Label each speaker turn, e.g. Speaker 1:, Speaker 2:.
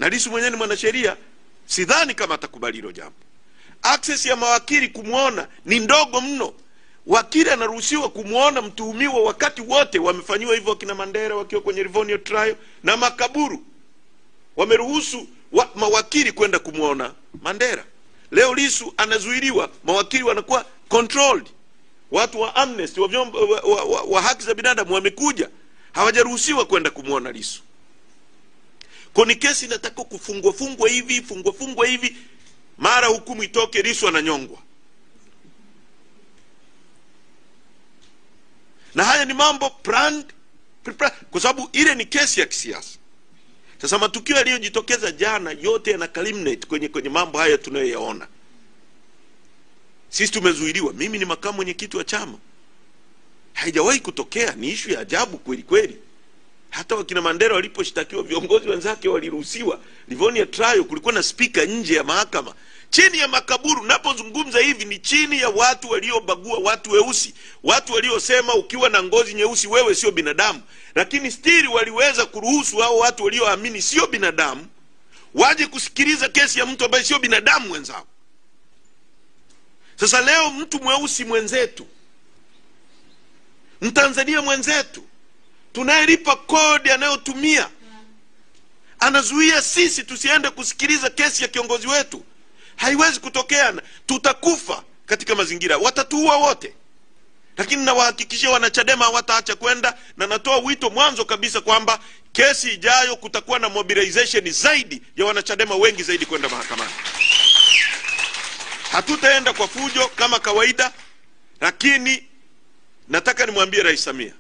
Speaker 1: na Lissu mwenyewe ni mwanasheria, sidhani kama atakubali hilo jambo. Access ya mawakili kumuona ni ndogo mno. Wakili anaruhusiwa kumuona mtuhumiwa wakati wote. Wamefanywa hivyo kina Mandela wakiwa kwenye Livonia trial, na Makaburu wameruhusu mawakili kwenda kumuona Mandela. Leo Lissu anazuiliwa, mawakili wanakuwa controlled. Watu wa Amnesty wa haki za binadamu wamekuja, hawajaruhusiwa kwenda kumuona Lissu. Koni kesi inataka kufungwa hivi, mara hukumu itoke Lissu ananyongwa. Na haya ni mambo planned, kwa sababu ile ni kesi ya kisiasa. Sasa matukio yaliyojitokeza jana yote yana culminate kwenye mambo haya tunayoyaona. Sisi tumezuiliwa, mimi ni makamu mwenyekiti wa chama. Haijawahi kutokea, ni issue ya ajabu kweli kweli. Hata wakina Mandela waliposhtakiwa, viongozi wenzake waliruhusiwa. Livonia trial kulikuwa na speaker nje ya mahakama. Chini ya Makaburu, napozungumza hivi ni chini ya watu waliobagua watu weusi, watu waliosema ukiwa na ngozi nyeusi wewe sio binadamu. Lakini still waliweza kuruhusu hao watu walioamini sio binadamu waje kusikiliza kesi ya mtu ambaye sio binadamu wenzao. Sasa leo mtu mweusi mwenzetu, Mtanzania mwenzetu, tunayelipa kodi anayotumia, anazuia sisi tusiende kusikiliza kesi ya kiongozi wetu. Haiwezi kutokea, tutakufa katika mazingira, watatuua wote. Lakini nawahakikishia wanachadema hawataacha kwenda, na natoa wito mwanzo kabisa kwamba kesi ijayo kutakuwa na mobilization zaidi ya wanachadema wengi zaidi kwenda mahakamani. Hatutaenda kwa fujo kama kawaida, lakini nataka nimwambie Rais Samia,